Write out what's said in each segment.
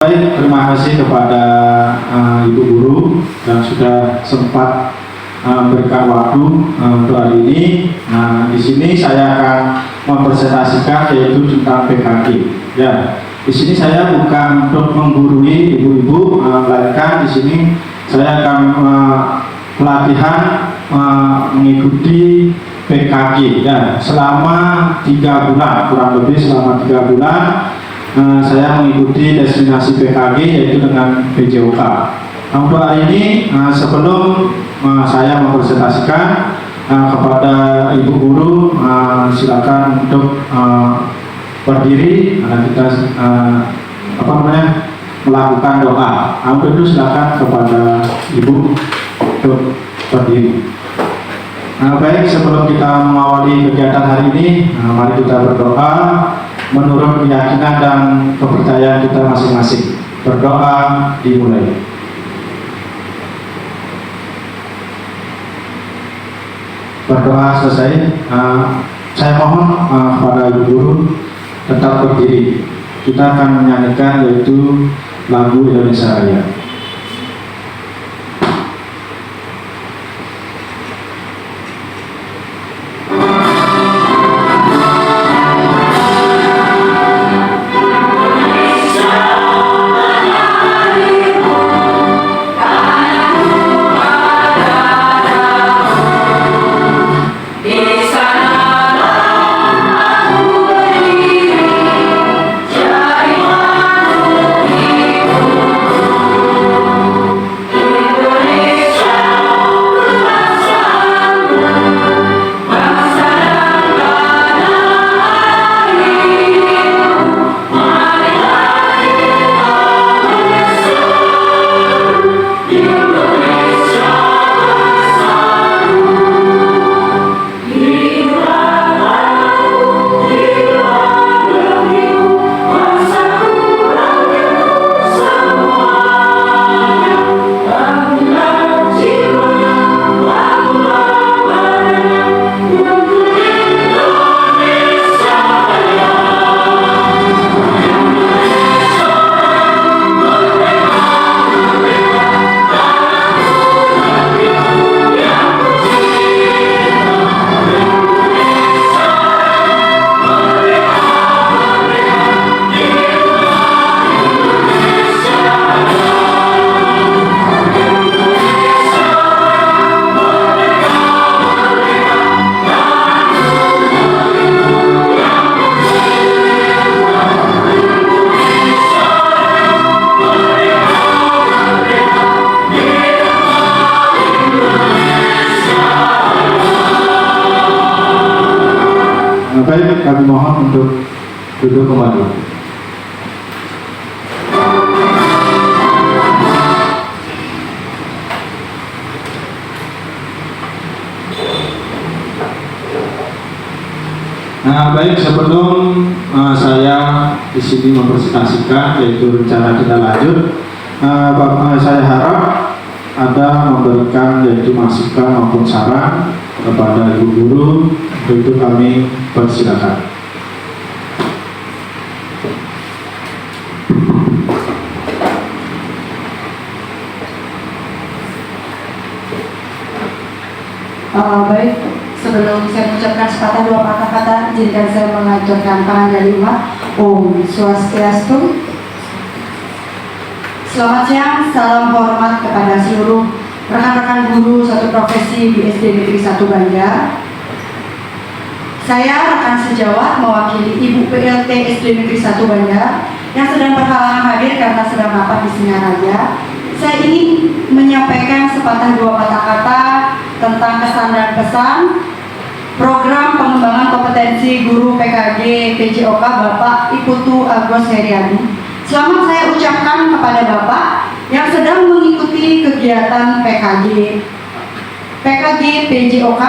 Baik, terima kasih kepada Ibu Guru yang sudah sempat memberikan waktu untuk hari ini. Nah, di sini saya akan mempresentasikan yaitu tentang PKG. Ya, di sini saya bukan untuk menggurui ibu-ibu, melainkan di sini saya akan pelatihan mengikuti PKG. Ya, selama 3 bulan, kurang lebih selama 3 bulan. Saya mengikuti destinasi PKG yaitu dengan PJOK. Nah, untuk hari ini sebelum saya mempresentasikan kepada Ibu Guru, silakan untuk berdiri. Kita melakukan doa. Untuk itu silakan kepada Ibu untuk berdiri. Baik, sebelum kita mengawali kegiatan hari ini, mari kita berdoa menurut keyakinan dan kepercayaan kita masing-masing. Berdoa dimulai. Berdoa selesai. Saya mohon kepada Ibu Guru tetap berdiri. Kita akan menyanyikan yaitu lagu Indonesia Raya. Baik, kami mohon untuk duduk kembali. Nah, baik, sebelum saya di sini mempresentasikan yaitu rencana kita lanjut, saya harap ada memberikan yaitu masukan maupun saran kepada Ibu Guru. Untuk kami persilakan. Baik, sebelum saya mengucapkan sepatah dua patah kata, izinkan saya mengaturkan pandangan umat. Om Swastiastu. Selamat siang, salam hormat kepada seluruh rekan-rekan guru satu profesi di SD Negeri 1 Banjar. Saya rekan sejawat mewakili Ibu PLT SD Negeri 1 Banjar yang sedang berhalangan hadir karena sedang rapat di Singaraja. Saya ingin menyampaikan sepatah dua patah kata tentang kesan dan pesan program pengembangan kompetensi guru PKG PJOK Bapak Iputu Agus Heriadi. Selamat saya ucapkan kepada Bapak yang sedang mengikuti kegiatan PKG PJOK.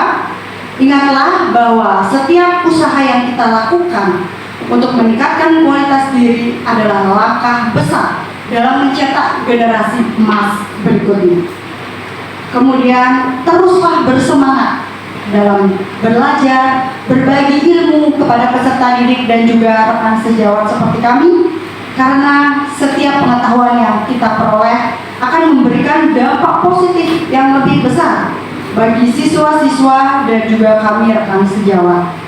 Ingatlah bahwa setiap usaha yang kita lakukan untuk meningkatkan kualitas diri adalah langkah besar dalam mencetak generasi emas berikutnya. Kemudian teruslah bersemangat dalam belajar, berbagi ilmu kepada peserta didik dan juga rekan sejawat seperti kami, karena setiap pengetahuan kita peroleh akan memberikan dampak positif yang lebih besar bagi siswa-siswa dan juga kami rekan sejawat.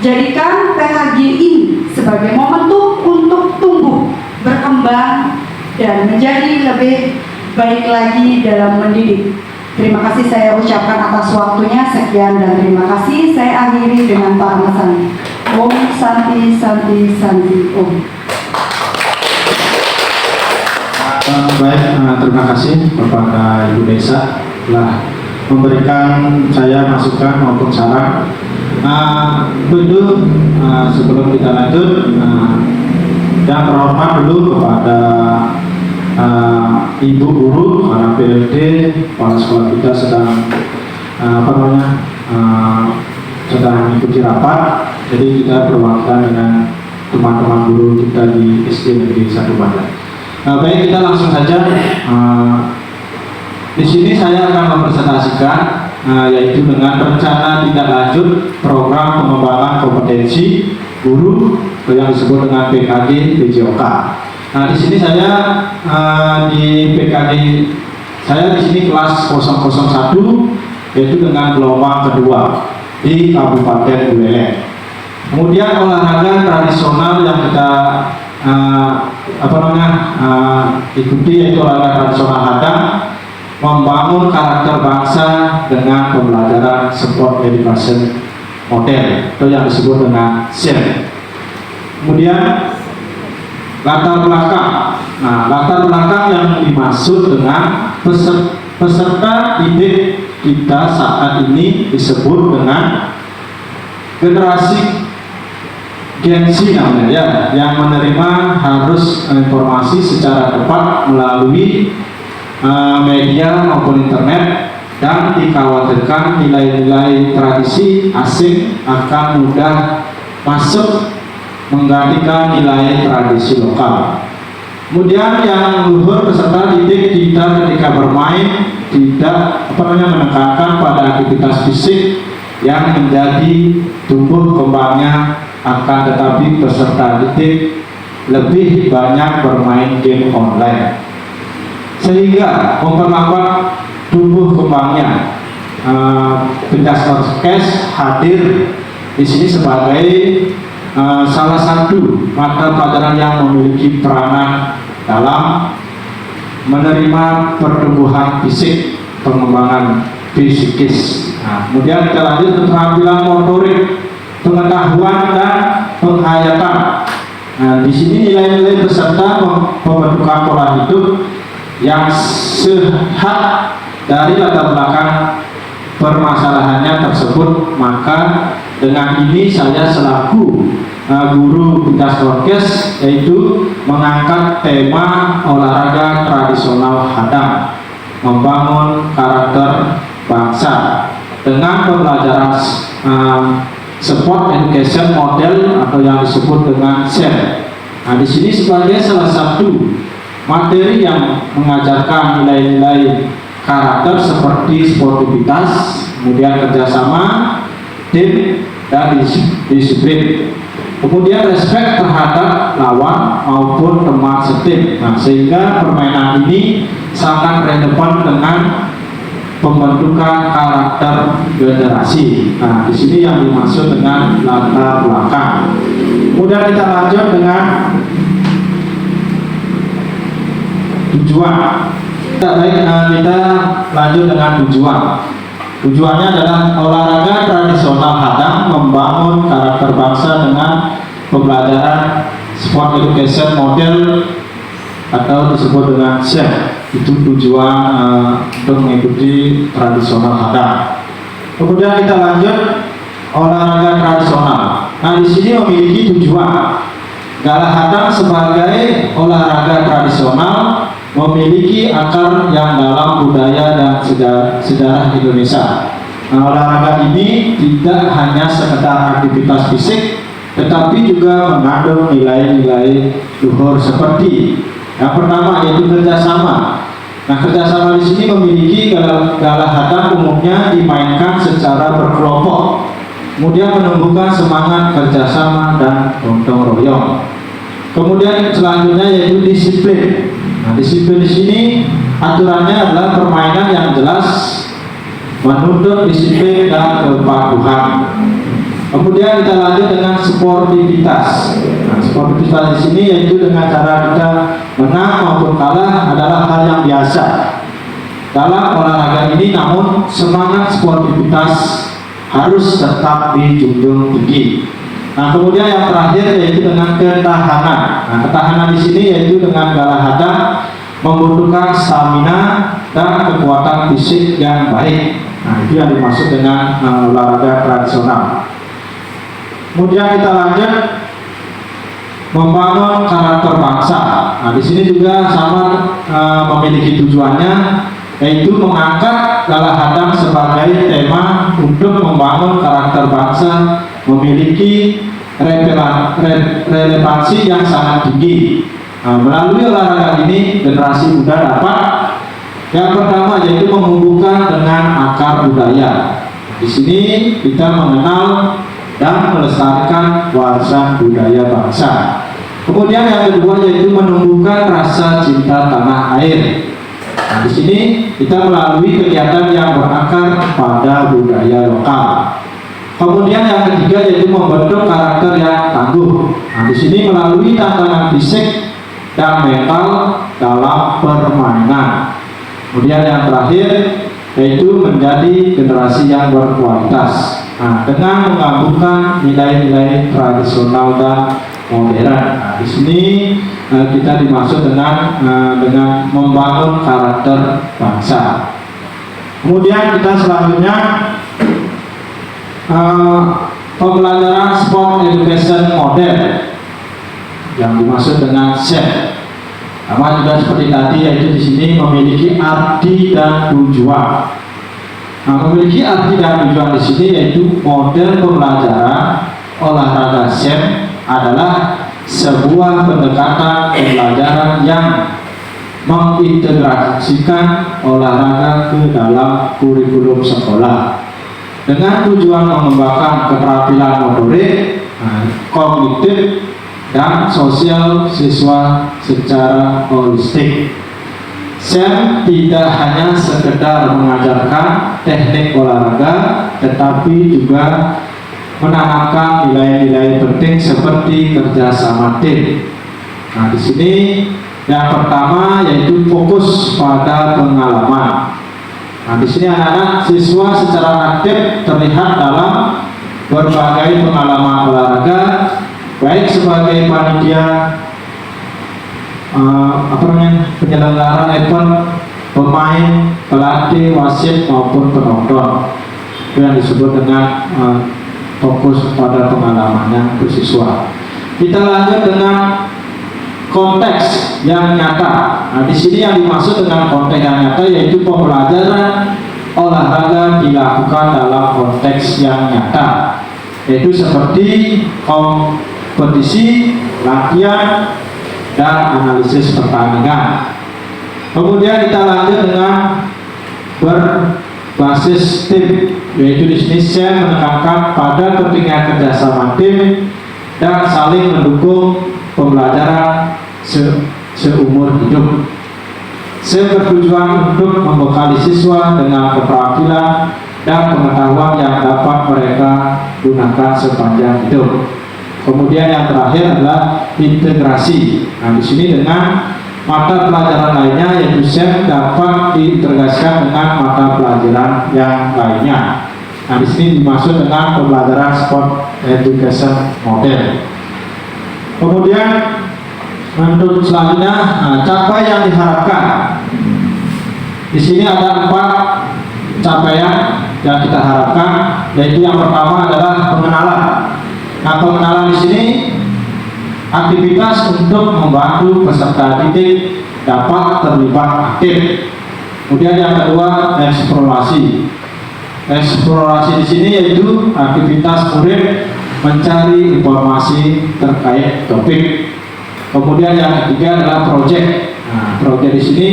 Jadikan PKG ini sebagai momentum untuk tumbuh, berkembang, dan menjadi lebih baik lagi dalam mendidik. Terima kasih saya ucapkan atas waktunya. Sekian dan terima kasih. Saya akhiri dengan paramesan Om Santi Santi Santi Om. Baik, terima kasih kepada Ibu Desa telah memberikan saya masukan maupun saran. Tentu sebelum kita lanjut, yang terhormat dulu kepada Ibu Guru, para PLD, kepala sekolah kita sedang sedang mengikuti rapat. Jadi kita perwakilan dengan teman-teman guru kita di SD Negeri 1 Bandar. Baik, kita langsung saja. Di sini saya akan mempresentasikan yaitu dengan rencana tindak lanjut program pengembangan kompetensi guru yang disebut dengan PKG PJOK. Nah, di sini saya di PKG saya di sini kelas 001 yaitu dengan gelombang kedua di Kabupaten Buleleng. Kemudian olahraga tradisional yang kita ikuti yaitu olahraga tradisional hadang, membangun karakter bangsa dengan pembelajaran sport education model atau yang disebut dengan SEM. Kemudian latar belakang. Nah, latar belakang yang dimaksud dengan peserta didik kita saat ini disebut dengan generasi Gen Z namanya ya, yang menerima harus informasi secara cepat melalui media maupun internet, dan dikhawatirkan nilai-nilai tradisi asing akan mudah masuk menggantikan nilai tradisi lokal. Kemudian yang luhur peserta didik kita ketika bermain tidak menekankan pada aktivitas fisik yang menjadi tumbuh kembangnya, akan tetapi peserta didik lebih banyak bermain game online sehingga memperlambat tumbuh kembangnya. Kencastorkes hadir di sini sebagai salah satu mata pelajaran yang memiliki peranan dalam menerima pertumbuhan fisik, pengembangan psikis. Nah, kemudian kita lanjut ke keterampilan motorik, pengetahuan dan penghayatan. Nah, di sini nilai-nilai peserta pembentukan pola hidup yang sehat dari latar belakang permasalahannya tersebut. Maka dengan ini saya selaku guru Kencastorkes yaitu mengangkat tema olahraga tradisional hadang, membangun karakter bangsa dengan pembelajaran sport education model atau yang disebut dengan SEM. Nah, di sini sebagai salah satu materi yang mengajarkan nilai-nilai karakter seperti sportivitas, kemudian kerjasama, tim, dan disiplin. Kemudian respek terhadap lawan maupun teman setim. Nah, sehingga permainan ini sangat relevan dengan pembentukan karakter generasi. Nah, di sini yang dimaksud dengan latar belakang. Kemudian kita lanjut dengan tujuan. Kita lanjut dengan tujuan. Tujuannya adalah olahraga tradisional hadang, membangun karakter bangsa dengan pembelajaran sport education model atau disebut dengan SEM. Itu tujuan untuk mengikuti tradisional hadang. Kemudian kita lanjut olahraga tradisional. Nah, di sini memiliki tujuan. Gala hadang sebagai olahraga tradisional memiliki akar yang dalam budaya dan sejarah Indonesia. Nah, olahraga ini tidak hanya sekedar aktivitas fisik, tetapi juga mengandung nilai-nilai luhur seperti yang pertama yaitu kerjasama. Nah, kerjasama di sini memiliki gala hadang umumnya dimainkan secara berkelompok, kemudian menumbuhkan semangat kerjasama dan gotong royong. Kemudian selanjutnya yaitu disiplin. Nah, disiplin di sini aturannya adalah permainan yang jelas, menuntut disiplin dan kepatuhan. Kemudian kita lanjut dengan sportivitas. Nah, sportivitas di sini yaitu dengan cara kita menang maupun kalah adalah hal yang biasa dalam olahraga ini, namun semangat sportivitas harus tetap dijunjung tinggi. Nah, kemudian yang terakhir yaitu dengan ketahanan. Nah, ketahanan di sini yaitu dengan galah hadang membutuhkan stamina dan kekuatan fisik yang baik. Nah, itu yang dimaksud dengan olahraga tradisional. Kemudian kita lanjut membangun karakter bangsa. Nah, di sini juga sama memiliki tujuannya, yaitu mengangkat galah hadang sebagai tema untuk membangun karakter bangsa, memiliki relevansi yang sangat tinggi. Nah, melalui olahraga ini generasi muda dapat yang pertama yaitu menghubungkan dengan akar budaya. Di sini kita mengenal dan melestarikan warisan budaya bangsa. Kemudian yang kedua yaitu menumbuhkan rasa cinta tanah air. Nah, di sini kita melalui kegiatan yang berakar pada budaya lokal. Kemudian yang ketiga yaitu membentuk karakter yang tangguh. Nah, di sini melalui tantangan fisik dan mental dalam permainan. Kemudian yang terakhir yaitu menjadi generasi yang berkualitas. Nah, dengan menggabungkan nilai-nilai tradisional dan modern. Nah, di sini kita dimaksud dengan membangun karakter bangsa. Kemudian kita selanjutnya pembelajaran sport education model yang dimaksud dengan SEM. Sama juga seperti tadi, yaitu di sini memiliki arti dan tujuan. Nah, memiliki arti dan tujuan di sini yaitu model pembelajaran olahraga SEM adalah sebuah pendekatan pembelajaran yang mengintegrasikan olahraga ke dalam kurikulum sekolah dengan tujuan mengembangkan keterampilan motorik, kognitif, dan sosial siswa secara holistik. SEM tidak hanya sekedar mengajarkan teknik olahraga, tetapi juga menanamkan nilai-nilai penting seperti kerjasama tim. Nah, di sini yang pertama yaitu fokus pada pengalaman. Nah, di sini anak-anak siswa secara aktif terlihat dalam berbagai pengalaman olahraga, baik sebagai panitia penyelenggara event, pemain, pelatih, wasit maupun penonton. Itu yang disebut dengan fokus pada pengalamannya untuk siswa. Kita lanjut dengan konteks yang nyata. Nah, di sini yang dimaksud dengan konteks yang nyata yaitu pembelajaran olahraga dilakukan dalam konteks yang nyata, yaitu seperti kompetisi, latihan, dan analisis pertandingan. Kemudian kita lanjut dengan berbasis tim, yaitu di sini saya menekankan pada pentingnya kerjasama tim dan saling mendukung pembelajaran seumur hidup. Saya bertujuan untuk membekali siswa dengan keterampilan dan pengetahuan yang dapat mereka gunakan sepanjang hidup. Kemudian yang terakhir adalah integrasi. Nah, di sini dengan mata pelajaran lainnya yaitu SEM dapat diintegrasikan dengan mata pelajaran yang lainnya. Nah, di sini dimaksud dengan pembelajaran sport education model. Kemudian untuk selanjutnya, capai yang diharapkan. Di sini ada 4 capaian yang kita harapkan, yaitu yang pertama adalah pengenalan. Nah, pengenalan di sini aktivitas untuk membantu peserta didik dapat terlibat aktif. Kemudian yang kedua eksplorasi. Eksplorasi di sini yaitu aktivitas murid mencari informasi terkait topik. Kemudian yang ketiga adalah proyek. Nah, proyek di sini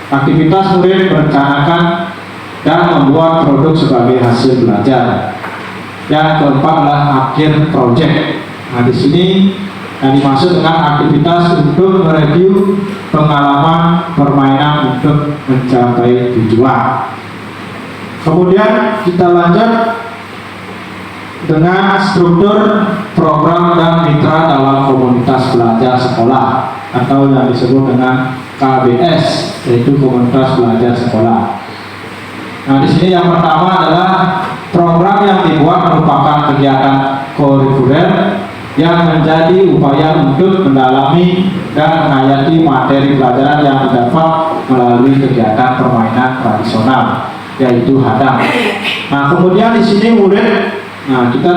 aktivitas murid merencanakan dan membuat produk sebagai hasil belajar. Yang keempat adalah akhir proyek. Nah, di sini Yang dimaksud dengan aktivitas untuk mereview pengalaman permainan untuk mencapai tujuan. Kemudian kita lanjut dengan struktur program dan mitra dalam komunitas belajar sekolah atau yang disebut dengan KBS, yaitu komunitas belajar sekolah. Nah, di sini yang pertama adalah program yang dibuat merupakan kegiatan kurikuler yang menjadi upaya untuk mendalami dan menghayati materi pelajaran yang didapat melalui kegiatan permainan tradisional, yaitu hadang. Nah, kemudian di sini murid, kita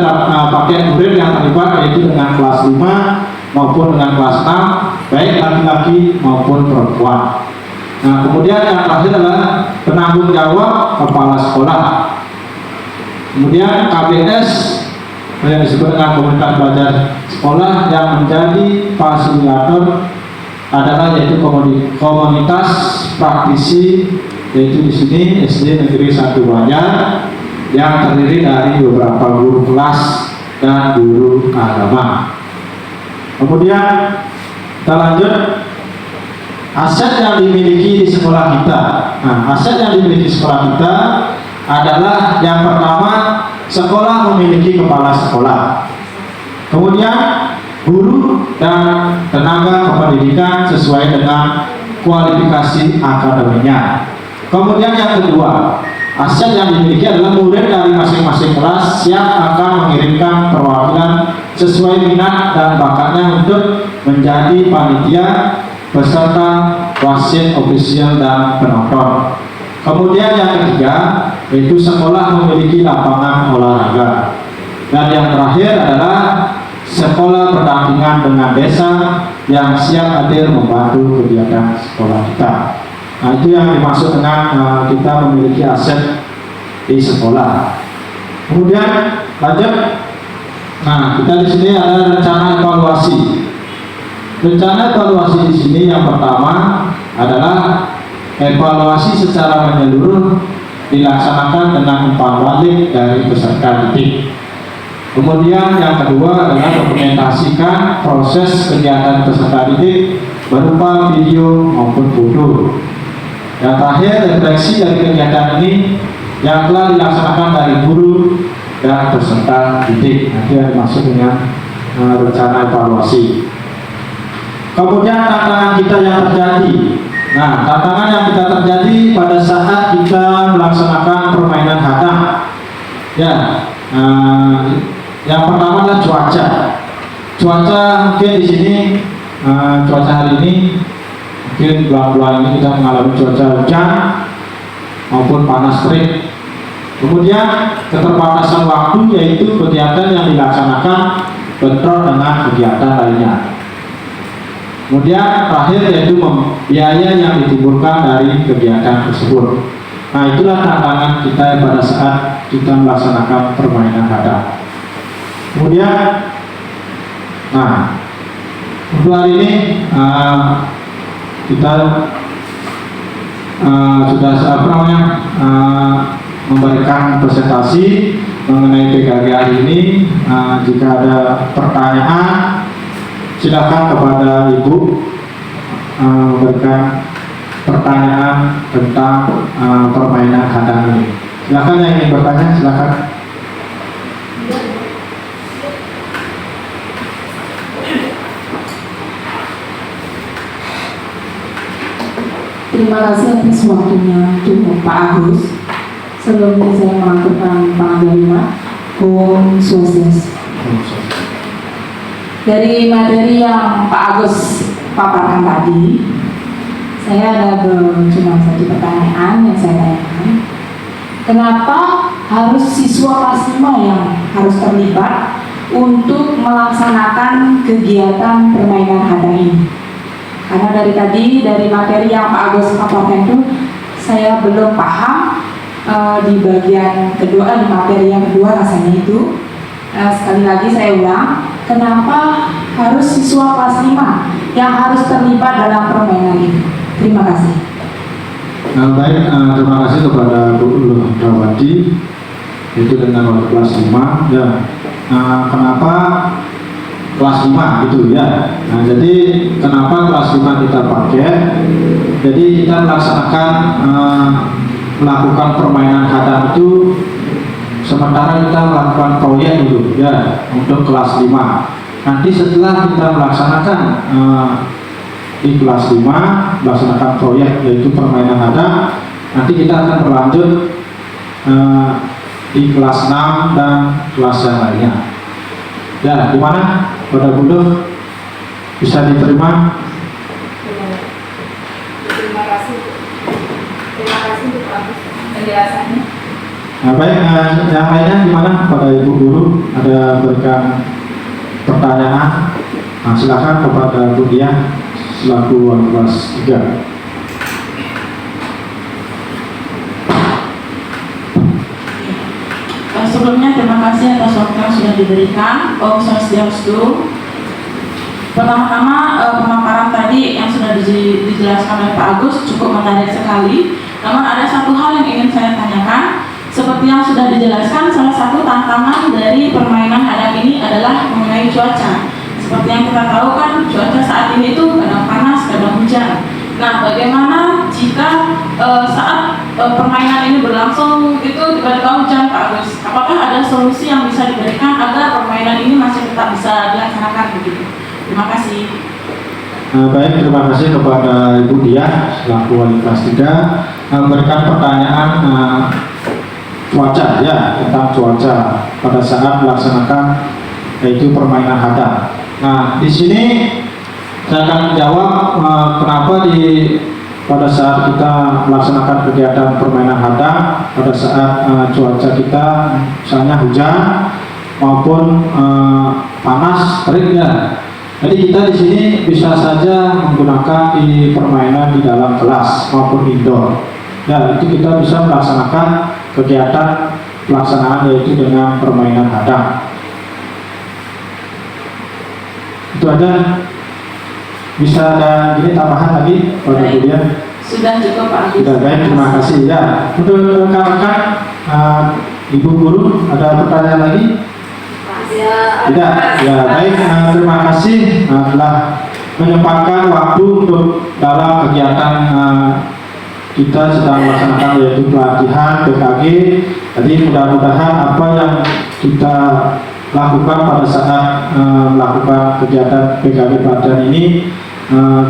pakai murid yang terlibat yaitu dengan kelas 5 maupun dengan kelas 6, baik laki-laki maupun perempuan. Nah, kemudian yang terakhir adalah penanggung jawab kepala sekolah. Kemudian KBS yang disebut dengan komunitas belajar sekolah yang menjadi fasilitator adalah yaitu komunitas praktisi, yaitu di sini SD Negeri 1 Banjar yang terdiri dari beberapa guru kelas dan guru agama. Kemudian kita lanjut, aset yang dimiliki di sekolah kita. Nah, aset yang dimiliki sekolah kita adalah yang pertama, sekolah memiliki kepala sekolah. Kemudian guru dan tenaga kependidikan sesuai dengan kualifikasi akademinya. Kemudian yang kedua, aset yang dimiliki adalah murid dari masing-masing kelas siap akan mengirimkan perwakilan sesuai minat dan bakatnya untuk menjadi panitia, peserta, wasit, ofisial, dan penonton. Kemudian yang ketiga, yaitu sekolah memiliki lapangan olahraga. Dan yang terakhir adalah sekolah berdampingan dengan desa yang siap hadir membantu kegiatan sekolah kita. Nah, itu yang dimaksud dengan kita memiliki aset di sekolah. Kemudian lanjut. Nah, kita di sini ada rencana evaluasi. Rencana evaluasi di sini yang pertama adalah evaluasi secara menyeluruh dilaksanakan dengan umpan balik dari peserta didik. Kemudian yang kedua adalah dokumentasikan proses kegiatan peserta didik berupa video maupun foto. Yang terakhir, refleksi dari kegiatan ini yang telah dilaksanakan dari guru dan peserta didik. Nanti yang dimaksud dengan rencana evaluasi. Kemudian tantangan kita yang terjadi. Nah, tantangan yang kita terjadi pada saat kita melaksanakan permainan hadang. Ya, yang pertama adalah cuaca. Cuaca mungkin di sini cuaca hari ini mungkin bulan-bulan ini kita mengalami cuaca hujan maupun panas terik. Kemudian keterbatasan waktu, yaitu kegiatan yang dilaksanakan bentrok dengan kegiatan lainnya. Kemudian terakhir yaitu biaya yang ditimbulkan dari kegiatan tersebut. Nah, itulah tantangan kita pada saat kita melaksanakan permainan hadang. Kemudian, nah, untuk hari ini kita sudah memberikan presentasi mengenai PKG hari ini. Jika ada pertanyaan, silakan kepada Ibu memberikan pertanyaan tentang permainan hadang ini. Silakan yang ingin bertanya, silakan. Terima kasih atas waktunya untuk Pak Agus. Sebelumnya saya melakukan pengabdian. Om Swastiastu. Dari materi yang Pak Agus paparkan tadi, saya ada cuma satu pertanyaan yang saya tanyakan. Kenapa harus siswa kelas 5 yang harus terlibat untuk melaksanakan kegiatan permainan hadang ini? Karena dari tadi, dari materi yang Pak Agus paparkan itu, saya belum paham di bagian kedua, di materi yang kedua rasanya itu. Sekali lagi saya ulang, kenapa harus siswa kelas 5 yang harus terlibat dalam permainan ini? Terima kasih. Baik, terima kasih kepada Bu Lulawati, itu dengan wali kelas 5. Ya, kenapa kelas 5 gitu ya. Nah, jadi kenapa kelas 5 kita pakai? Jadi kita melaksanakan melakukan permainan hadang itu sementara kita melakukan proyek dulu ya untuk kelas 5. Nanti setelah kita melaksanakan di kelas 5 melaksanakan proyek yaitu permainan hadang, nanti kita akan berlanjut di kelas 6 dan kelas yang lainnya. Ya, gimana Pada Bunda bisa diterima? Terima kasih untuk penjelasannya. Nah, baik, yang lainnya gimana pada Ibu Guru? Ada berikan pertanyaan? Nah, silakan kepada Bu Diah selaku wali kelas 3. Sebelumnya terima kasih atas waktu yang sudah diberikan Om Swastiastu. Pertama-tama pemaparan tadi yang sudah dijelaskan oleh Pak Agus cukup menarik sekali. Namun ada satu hal yang ingin saya tanyakan. Seperti yang sudah dijelaskan, salah satu tantangan dari permainan hadang ini adalah mengenai cuaca. Seperti yang kita tahu kan, cuaca saat ini itu kadang panas, kadang hujan. Nah, bagaimana jika saat permainan ini berlangsung itu tiba-tiba hujan, Pak Agus? Apakah ada solusi yang bisa diberikan agar permainan ini masih tetap bisa dilaksanakan begitu? Terima kasih. Baik, terima kasih kepada Ibu Diah selaku wali kelas 3 memberikan pertanyaan cuaca ya, tentang cuaca pada saat melaksanakan yaitu permainan hadang. Nah, di sini saya akan menjawab kenapa pada saat kita melaksanakan kegiatan permainan hadang pada saat cuaca kita misalnya hujan maupun panas terik ya. Jadi kita di sini bisa saja menggunakan di permainan di dalam kelas maupun indoor. Ya, itu kita bisa melaksanakan kegiatan pelaksanaan yaitu dengan permainan hadang. Itu aja. Bisa ada gini tambahan lagi pada Bu Diah? Sudah cukup Pak Agus. Sudah, baik, terima kasih ya. Untuk rekan-rekan Ibu Guru ada pertanyaan lagi? Tidak, ya baik, terima kasih telah menyempatkan waktu untuk dalam kegiatan kita sedang melaksanakan yaitu pelatihan PKG. Jadi mudah-mudahan apa yang kita lakukan pada saat melakukan kegiatan PKG pelatihan ini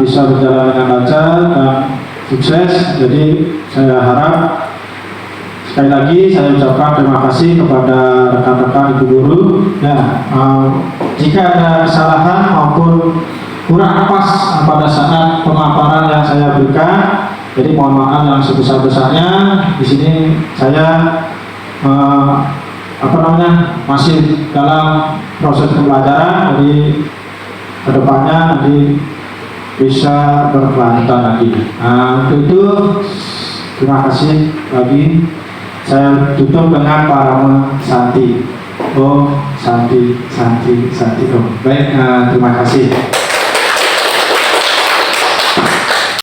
bisa berjalan dengan lancar dan sukses. Jadi saya harap sekali lagi saya ucapkan terima kasih kepada rekan-rekan Ibu Guru. Ya, jika ada kesalahan maupun kurang pas pada saat pemaparan yang saya berikan, jadi mohon maaf yang sebesar-besarnya. Di sini saya masih dalam proses pembelajaran, jadi kedepannya nanti bisa berkelanjutan lagi. Untuk itu terima kasih lagi. Saya tutup dengan parama Santi. Om Santi Santi Santi Om. Baik, terima kasih.